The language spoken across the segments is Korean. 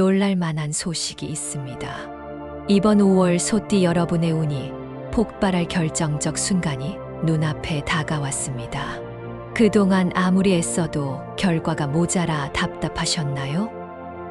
놀랄만한 소식이 있습니다. 이번 5월 소띠 여러분의 운이 폭발할 결정적 순간이 눈앞에 다가왔습니다. 그동안 아무리 애써도 결과가 모자라 답답하셨나요?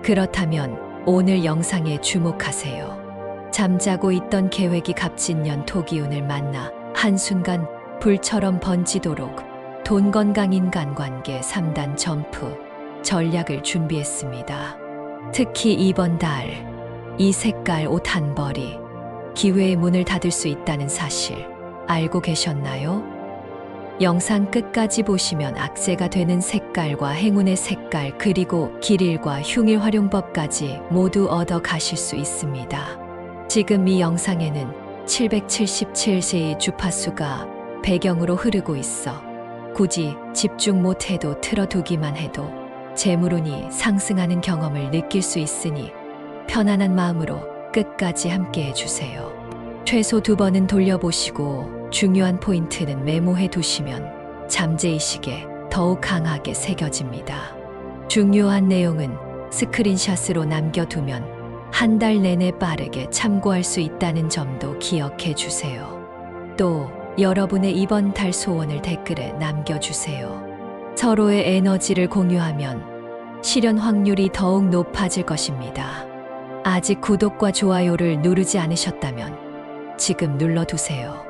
그렇다면 오늘 영상에 주목하세요. 잠자고 있던 계획이 갑진년 토기운을 만나 한순간 불처럼 번지도록 돈 건강 인간관계 3단 점프 전략을 준비했습니다. 특히 이번 달 이 색깔 옷 한 벌이 기회의 문을 닫을 수 있다는 사실 알고 계셨나요? 영상 끝까지 보시면 악재가 되는 색깔과 행운의 색깔 그리고 길일과 흉일 활용법까지 모두 얻어 가실 수 있습니다. 지금 이 영상에는 777세의 주파수가 배경으로 흐르고 있어 굳이 집중 못해도 틀어두기만 해도 재물운이 상승하는 경험을 느낄 수 있으니 편안한 마음으로 끝까지 함께 해주세요. 최소 2번은 돌려보시고 중요한 포인트는 메모해 두시면 잠재의식에 더욱 강하게 새겨집니다. 중요한 내용은 스크린샷으로 남겨두면 한 달 내내 빠르게 참고할 수 있다는 점도 기억해 주세요. 또 여러분의 이번 달 소원을 댓글에 남겨주세요. 서로의 에너지를 공유하면 실현 확률이 더욱 높아질 것입니다. 아직 구독과 좋아요를 누르지 않으셨다면 지금 눌러두세요.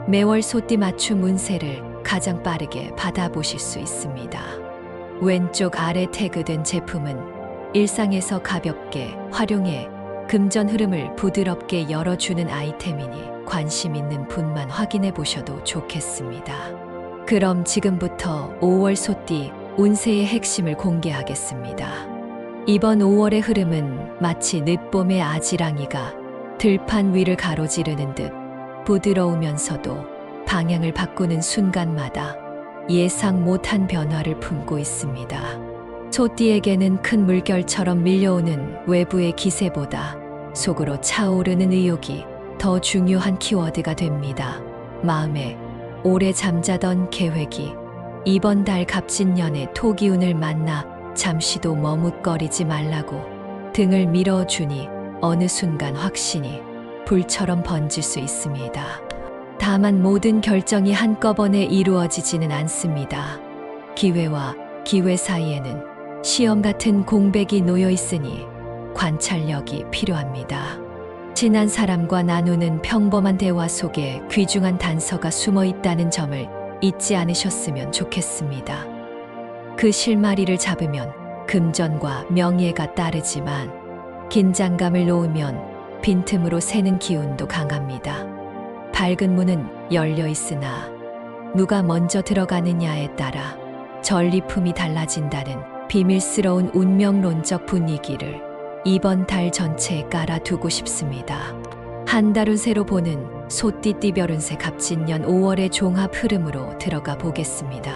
매월 소띠 맞춤 운세를 가장 빠르게 받아보실 수 있습니다. 왼쪽 아래 태그된 제품은 일상에서 가볍게 활용해 금전 흐름을 부드럽게 열어주는 아이템이니 관심 있는 분만 확인해 보셔도 좋겠습니다. 그럼 지금부터 5월 소띠 운세의 핵심을 공개하겠습니다. 이번 5월의 흐름은 마치 늦봄의 아지랑이가 들판 위를 가로지르는 듯 부드러우면서도 방향을 바꾸는 순간마다 예상 못한 변화를 품고 있습니다. 소띠에게는 큰 물결처럼 밀려오는 외부의 기세보다 속으로 차오르는 의욕이 더 중요한 키워드가 됩니다. 마음에 오래 잠자던 계획이 이번 달 갑진년의 토기운을 만나 잠시도 머뭇거리지 말라고 등을 밀어주니 어느 순간 확신이 불처럼 번질 수 있습니다. 다만 모든 결정이 한꺼번에 이루어지지는 않습니다. 기회와 기회 사이에는 시험 같은 공백이 놓여 있으니 관찰력이 필요합니다. 친한 사람과 나누는 평범한 대화 속에 귀중한 단서가 숨어 있다는 점을 잊지 않으셨으면 좋겠습니다. 그 실마리를 잡으면 금전과 명예가 따르지만 긴장감을 놓으면 빈틈으로 새는 기운도 강합니다. 밝은 문은 열려 있으나 누가 먼저 들어가느냐에 따라 전리품이 달라진다는 비밀스러운 운명론적 분위기를 이번 달 전체에 깔아두고 싶습니다. 한 달 운세로 보는 소띠 띠별 운세 갑진년 5월의 종합 흐름으로 들어가 보겠습니다.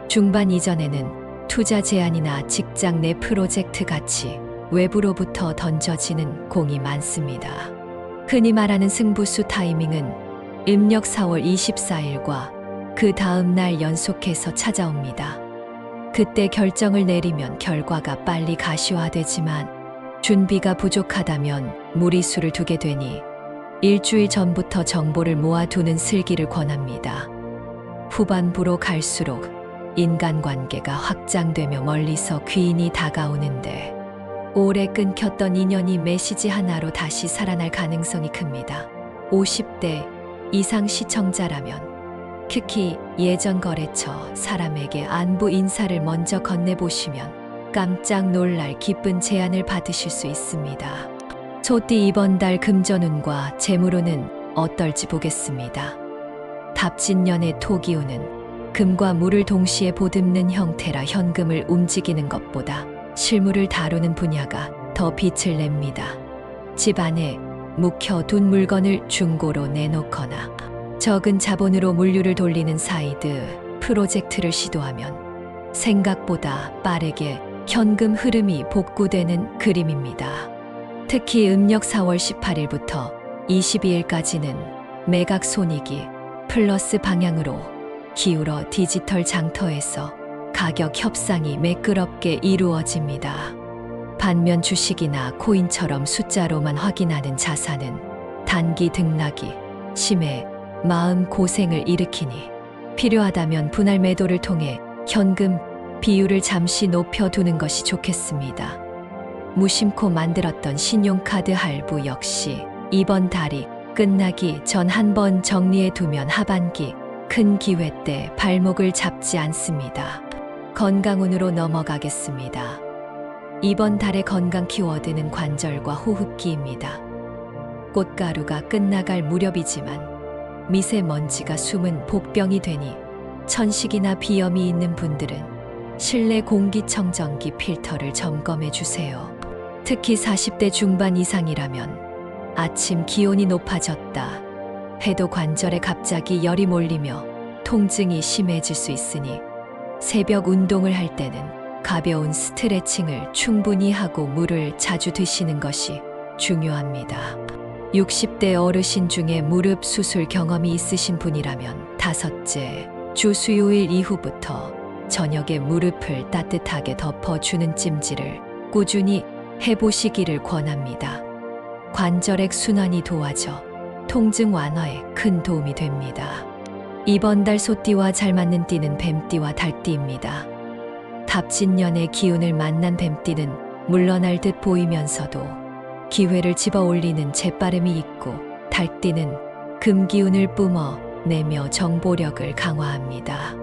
중반 이전에는 투자 제안이나 직장 내 프로젝트 같이 외부로부터 던져지는 공이 많습니다. 흔히 말하는 승부수 타이밍은 음력 4월 24일과 그 다음 날 연속해서 찾아옵니다. 그때 결정을 내리면 결과가 빨리 가시화되지만 준비가 부족하다면 무리수를 두게 되니 일주일 전부터 정보를 모아두는 슬기를 권합니다. 후반부로 갈수록 인간관계가 확장되며 멀리서 귀인이 다가오는데 오래 끊겼던 인연이 메시지 하나로 다시 살아날 가능성이 큽니다. 50대 이상 시청자라면 특히 예전 거래처 사람에게 안부 인사를 먼저 건네보시면 깜짝 놀랄 기쁜 제안을 받으실 수 있습니다. 소띠 이번 달 금전운과 재물운은 어떨지 보겠습니다. 갑진년의 토기운은 금과 물을 동시에 보듬는 형태라 현금을 움직이는 것보다 실물을 다루는 분야가 더 빛을 냅니다. 집 안에 묵혀둔 물건을 중고로 내놓거나 적은 자본으로 물류를 돌리는 사이드 프로젝트를 시도하면 생각보다 빠르게 현금 흐름이 복구되는 그림입니다. 특히 음력 4월 18일부터 22일까지는 매각 손익이 플러스 방향으로 기울어 디지털 장터에서 가격 협상이 매끄럽게 이루어집니다. 반면 주식이나 코인처럼 숫자로만 확인하는 자산은 단기 등락이 심해 마음 고생을 일으키니 필요하다면 분할 매도를 통해 현금 비율을 잠시 높여두는 것이 좋겠습니다. 무심코 만들었던 신용카드 할부 역시 이번 달이 끝나기 전 한번 정리해두면 하반기 큰 기회 때 발목을 잡지 않습니다. 건강운으로 넘어가겠습니다. 이번 달의 건강 키워드는 관절과 호흡기입니다. 꽃가루가 끝나갈 무렵이지만 미세먼지가 숨은 복병이 되니 천식이나 비염이 있는 분들은 실내 공기청정기 필터를 점검해 주세요. 특히 40대 중반 이상이라면 아침 기온이 높아졌다 해도 관절에 갑자기 열이 몰리며 통증이 심해질 수 있으니 새벽 운동을 할 때는 가벼운 스트레칭을 충분히 하고 물을 자주 드시는 것이 중요합니다. 60대 어르신 중에 무릎 수술 경험이 있으신 분이라면 5째 주 수요일 이후부터 저녁에 무릎을 따뜻하게 덮어주는 찜질을 꾸준히 해보시기를 권합니다. 관절액 순환이 도와져 통증 완화에 큰 도움이 됩니다. 이번 달 소띠와 잘 맞는 띠는 뱀띠와 달띠입니다. 갑진년의 기운을 만난 뱀띠는 물러날 듯 보이면서도 기회를 집어 올리는 재빠름이 있고 달띠는 금기운을 뿜어내며 정보력을 강화합니다.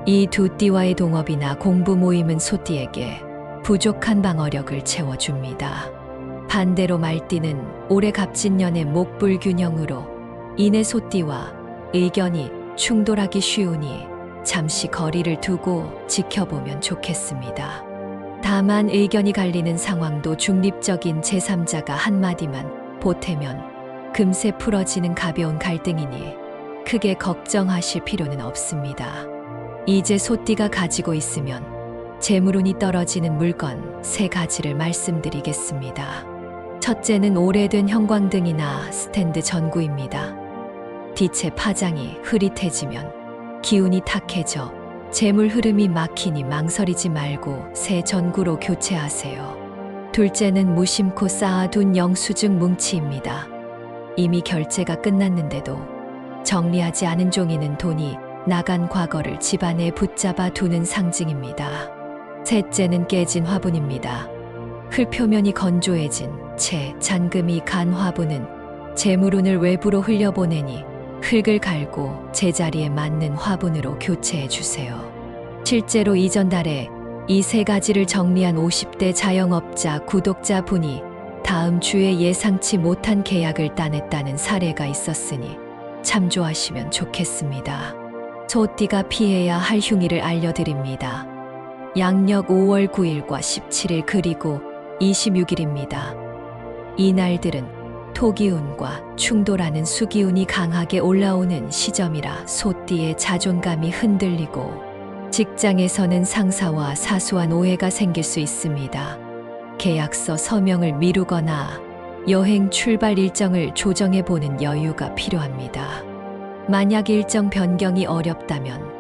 이 두 띠와의 동업이나 공부 모임은 소띠에게 부족한 방어력을 채워줍니다. 반대로 말띠는 올해 갑진년의 목불균형으로 인해 소띠와 의견이 충돌하기 쉬우니 잠시 거리를 두고 지켜보면 좋겠습니다. 다만 의견이 갈리는 상황도 중립적인 제3자가 한마디만 보태면 금세 풀어지는 가벼운 갈등이니 크게 걱정하실 필요는 없습니다. 이제 소띠가 가지고 있으면 재물운이 떨어지는 물건 3가지를 말씀드리겠습니다. 첫째는 오래된 형광등이나 스탠드 전구입니다. 빛의 파장이 흐릿해지면 기운이 탁해져 재물 흐름이 막히니 망설이지 말고 새 전구로 교체하세요. 둘째는 무심코 쌓아둔 영수증 뭉치입니다. 이미 결제가 끝났는데도 정리하지 않은 종이는 돈이 나간 과거를 집안에 붙잡아 두는 상징입니다. 셋째는 깨진 화분입니다. 흙 표면이 건조해진 채 잔금이 간 화분은 재물운을 외부로 흘려보내니 흙을 갈고 제자리에 맞는 화분으로 교체해 주세요. 실제로 이전 달에 이 3가지를 정리한 50대 자영업자 구독자분이 다음 주에 예상치 못한 계약을 따냈다는 사례가 있었으니 참조하시면 좋겠습니다. 소띠가 피해야 할 흉일을 알려드립니다. 양력 5월 9일과 17일 그리고 26일입니다. 이 날들은 토기운과 충돌하는 수기운이 강하게 올라오는 시점이라 소띠의 자존감이 흔들리고 직장에서는 상사와 사소한 오해가 생길 수 있습니다. 계약서 서명을 미루거나 여행 출발 일정을 조정해보는 여유가 필요합니다. 만약 일정 변경이 어렵다면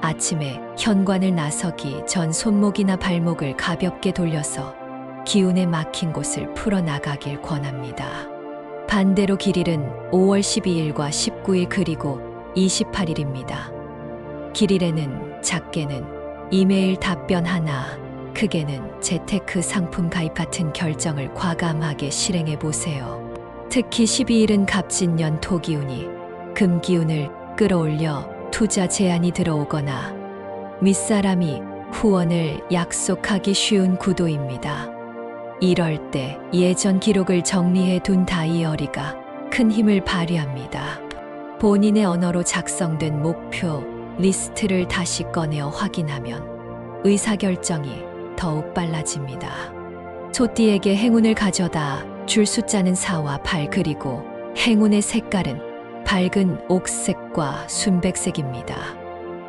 아침에 현관을 나서기 전 손목이나 발목을 가볍게 돌려서 기운에 막힌 곳을 풀어나가길 권합니다. 반대로 길일은 5월 12일과 19일 그리고 28일입니다. 길일에는 작게는 이메일 답변 하나, 크게는 재테크 상품 가입 같은 결정을 과감하게 실행해 보세요. 특히 12일은 갑진년 토기운이 금기운을 끌어올려 투자 제안이 들어오거나 윗사람이 후원을 약속하기 쉬운 구도입니다. 이럴 때 예전 기록을 정리해 둔 다이어리가 큰 힘을 발휘합니다. 본인의 언어로 작성된 목표 리스트를 다시 꺼내어 확인하면 의사결정이 더욱 빨라집니다. 소띠에게 행운을 가져다 줄 숫자는 4와 8 그리고 행운의 색깔은 밝은 옥색과 순백색입니다.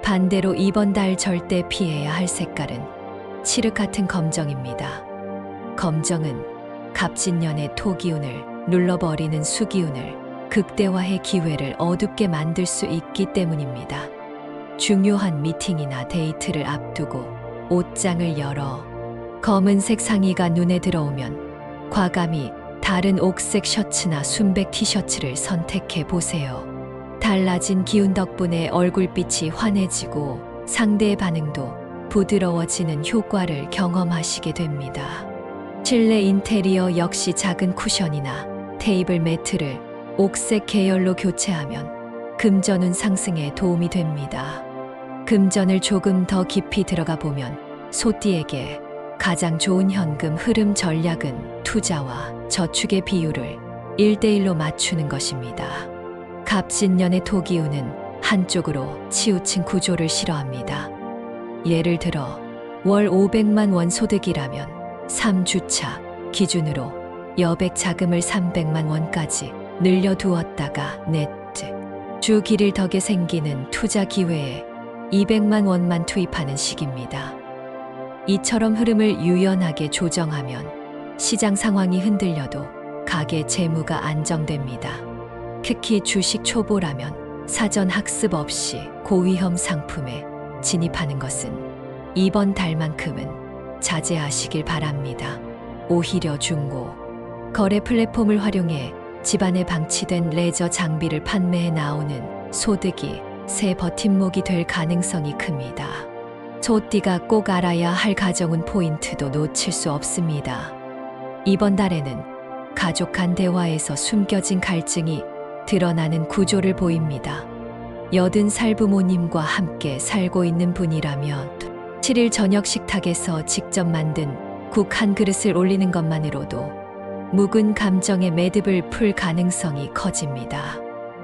반대로 이번 달 절대 피해야 할 색깔은 칠흑 같은 검정입니다. 검정은 갑진년의 토기운을 눌러버리는 수기운을 극대화해 기회를 어둡게 만들 수 있기 때문입니다. 중요한 미팅이나 데이트를 앞두고 옷장을 열어 검은색 상의가 눈에 들어오면 과감히 다른 옥색 셔츠나 순백 티셔츠를 선택해 보세요. 달라진 기운 덕분에 얼굴빛이 환해지고 상대의 반응도 부드러워지는 효과를 경험하시게 됩니다. 실내 인테리어 역시 작은 쿠션이나 테이블 매트를 옥색 계열로 교체하면 금전운 상승에 도움이 됩니다. 금전을 조금 더 깊이 들어가 보면 소띠에게 가장 좋은 현금 흐름 전략은 투자와 저축의 비율을 1대1로 맞추는 것입니다. 갑진년의 토기운은 한쪽으로 치우친 구조를 싫어합니다. 예를 들어 월 500만 원 소득이라면 3주차 기준으로 여백 자금을 300만 원까지 늘려두었다가 네트 주 길일 덕에 생기는 투자 기회에 200만 원만 투입하는 식입니다. 이처럼 흐름을 유연하게 조정하면 시장 상황이 흔들려도 가계 재무가 안정됩니다. 특히 주식 초보라면 사전 학습 없이 고위험 상품에 진입하는 것은 이번 달만큼은 자제하시길 바랍니다. 오히려 중고 거래 플랫폼을 활용해 집안에 방치된 레저 장비를 판매해 나오는 소득이 새 버팀목이 될 가능성이 큽니다. 소띠가 꼭 알아야 할 가정운 포인트도 놓칠 수 없습니다. 이번 달에는 가족 간 대화에서 숨겨진 갈증이 드러나는 구조를 보입니다. 80살 부모님과 함께 살고 있는 분이라면 7일 저녁 식탁에서 직접 만든 국 한 그릇을 올리는 것만으로도 묵은 감정의 매듭을 풀 가능성이 커집니다.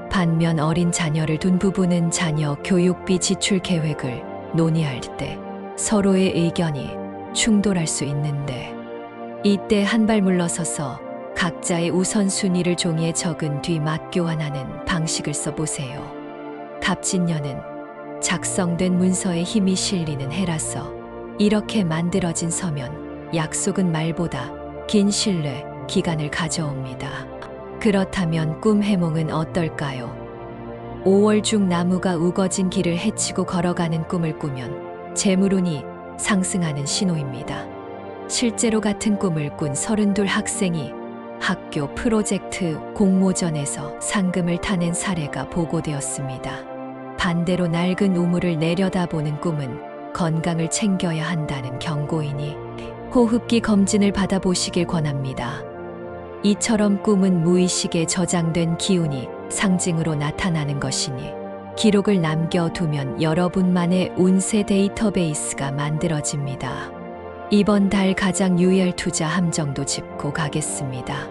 반면 어린 자녀를 둔 부부는 자녀 교육비 지출 계획을 논의할 때 서로의 의견이 충돌할 수 있는데 이때 한 발 물러서서 각자의 우선순위를 종이에 적은 뒤 맞교환하는 방식을 써보세요. 갑진년은 작성된 문서에 힘이 실리는 해라서 이렇게 만들어진 서면 약속은 말보다 긴 신뢰 기간을 가져옵니다. 그렇다면 꿈 해몽은 어떨까요? 5월 중 나무가 우거진 길을 헤치고 걸어가는 꿈을 꾸면 재물운이 상승하는 신호입니다. 실제로 같은 꿈을 꾼 32 학생이 학교 프로젝트 공모전에서 상금을 타낸 사례가 보고되었습니다. 반대로 낡은 우물을 내려다보는 꿈은 건강을 챙겨야 한다는 경고이니 호흡기 검진을 받아보시길 권합니다. 이처럼 꿈은 무의식에 저장된 기운이 상징으로 나타나는 것이니 기록을 남겨두면 여러분만의 운세 데이터베이스가 만들어집니다. 이번 달 가장 유의할 투자 함정도 짚고 가겠습니다.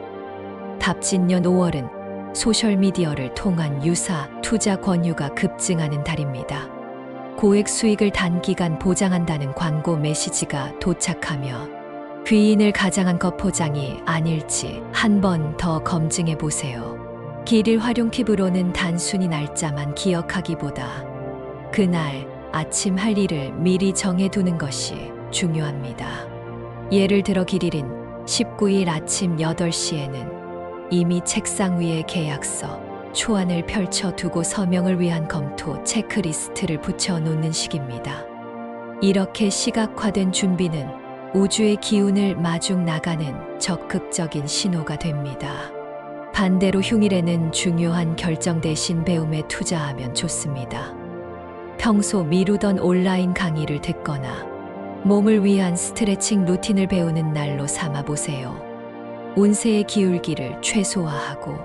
갑진년 5월은 소셜미디어를 통한 유사 투자 권유가 급증하는 달입니다. 고액 수익을 단기간 보장한다는 광고 메시지가 도착하며 귀인을 가장한 것 포장이 아닐지 한 번 더 검증해 보세요. 길일 활용 팁으로는 단순히 날짜만 기억하기보다 그날 아침 할 일을 미리 정해두는 것이 중요합니다. 예를 들어 길일인 19일 아침 8시에는 이미 책상 위에 계약서, 초안을 펼쳐두고 서명을 위한 검토 체크리스트를 붙여놓는 식입니다. 이렇게 시각화된 준비는 우주의 기운을 마중 나가는 적극적인 신호가 됩니다. 반대로 흉일에는 중요한 결정 대신 배움에 투자하면 좋습니다. 평소 미루던 온라인 강의를 듣거나 몸을 위한 스트레칭 루틴을 배우는 날로 삼아보세요. 운세의 기울기를 최소화하고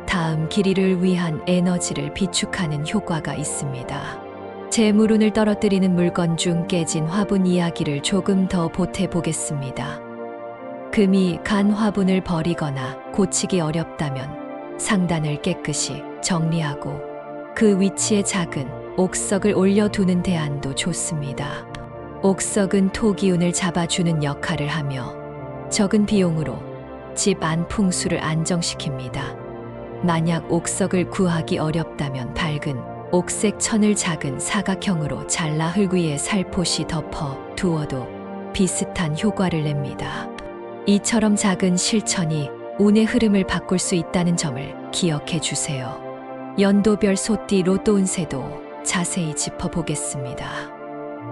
다음 길이를 위한 에너지를 비축하는 효과가 있습니다. 재물운을 떨어뜨리는 물건 중 깨진 화분 이야기를 조금 더 보태보겠습니다. 금이 간 화분을 버리거나 고치기 어렵다면 상단을 깨끗이 정리하고 그 위치에 작은 옥석을 올려두는 대안도 좋습니다. 옥석은 토기운을 잡아주는 역할을 하며 적은 비용으로 집 안 풍수를 안정시킵니다. 만약 옥석을 구하기 어렵다면 밝은 옥색 천을 작은 사각형으로 잘라 흙 위에 살포시 덮어 두어도 비슷한 효과를 냅니다. 이처럼 작은 실천이 운의 흐름을 바꿀 수 있다는 점을 기억해 주세요. 연도별 소띠 로또 운세도 자세히 짚어보겠습니다.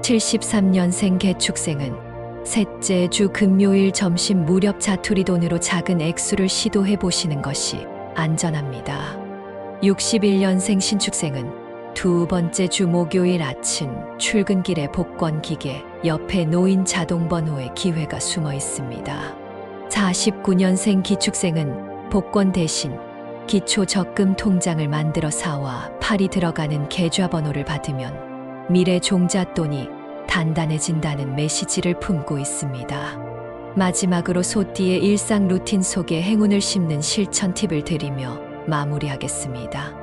73년생 개축생은 셋째 주 금요일 점심 무렵 자투리 돈으로 작은 액수를 시도해 보시는 것이 안전합니다. 61년생 신축생은 두 번째 주 목요일 아침 출근길에 복권 기계 옆에 놓인 자동 번호에 기회가 숨어 있습니다. 49년생 기축생은 복권 대신 기초 적금 통장을 만들어 사와 팔이 들어가는 계좌번호를 받으면 미래 종잣돈이 단단해진다는 메시지를 품고 있습니다. 마지막으로 소띠의 일상 루틴 속에 행운을 심는 실천 팁을 드리며 마무리하겠습니다.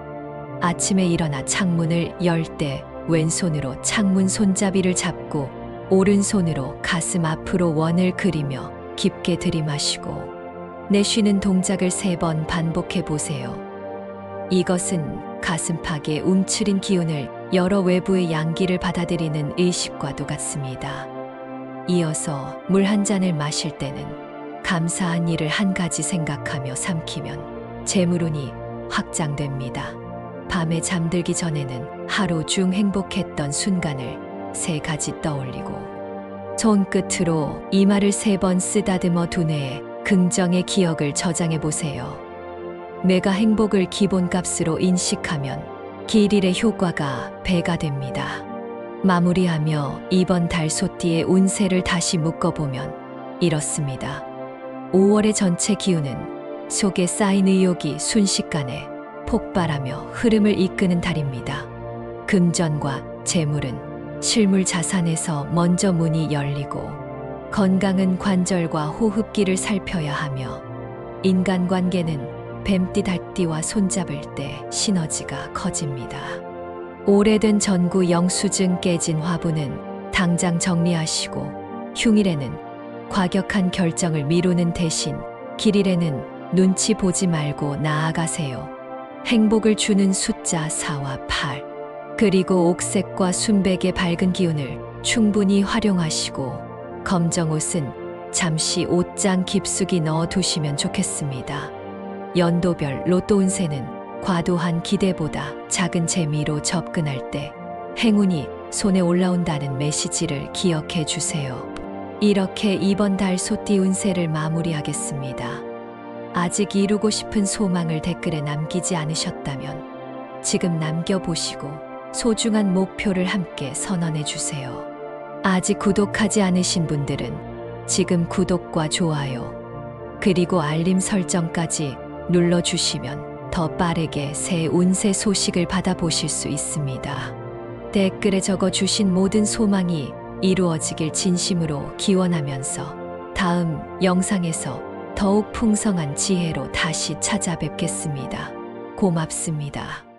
아침에 일어나 창문을 열 때 왼손으로 창문 손잡이를 잡고 오른손으로 가슴 앞으로 원을 그리며 깊게 들이마시고 내쉬는 동작을 3번 반복해 보세요. 이것은 가슴팍에 움츠린 기운을 열어 외부의 양기를 받아들이는 의식과도 같습니다. 이어서 물 한 잔을 마실 때는 감사한 일을 한 가지 생각하며 삼키면 재물운이 확장됩니다. 밤에 잠들기 전에는 하루 중 행복했던 순간을 3가지 떠올리고 손끝으로 이마를 3번 쓰다듬어 두뇌에 긍정의 기억을 저장해 보세요. 내가 행복을 기본값으로 인식하면 길일의 효과가 배가 됩니다. 마무리하며 이번 달 소띠의 운세를 다시 묶어보면 이렇습니다. 5월의 전체 기운은 속에 쌓인 의욕이 순식간에 폭발하며 흐름을 이끄는 달입니다. 금전과 재물은 실물 자산에서 먼저 문이 열리고 건강은 관절과 호흡기를 살펴야 하며 인간관계는 뱀띠 닭띠와 손잡을 때 시너지가 커집니다. 오래된 전구 영수증 깨진 화분은 당장 정리하시고 흉일에는 과격한 결정을 미루는 대신 길일에는 눈치 보지 말고 나아가세요. 행복을 주는 숫자 4와 8 그리고 옥색과 순백의 밝은 기운을 충분히 활용하시고 검정옷은 잠시 옷장 깊숙이 넣어 두시면 좋겠습니다. 연도별 로또 운세는 과도한 기대보다 작은 재미로 접근할 때 행운이 손에 올라온다는 메시지를 기억해 주세요. 이렇게 이번 달 소띠 운세를 마무리하겠습니다. 아직 이루고 싶은 소망을 댓글에 남기지 않으셨다면 지금 남겨보시고 소중한 목표를 함께 선언해 주세요. 아직 구독하지 않으신 분들은 지금 구독과 좋아요 그리고 알림 설정까지 눌러주시면 더 빠르게 새 운세 소식을 받아보실 수 있습니다. 댓글에 적어주신 모든 소망이 이루어지길 진심으로 기원하면서 다음 영상에서 더욱 풍성한 지혜로 다시 찾아뵙겠습니다. 고맙습니다.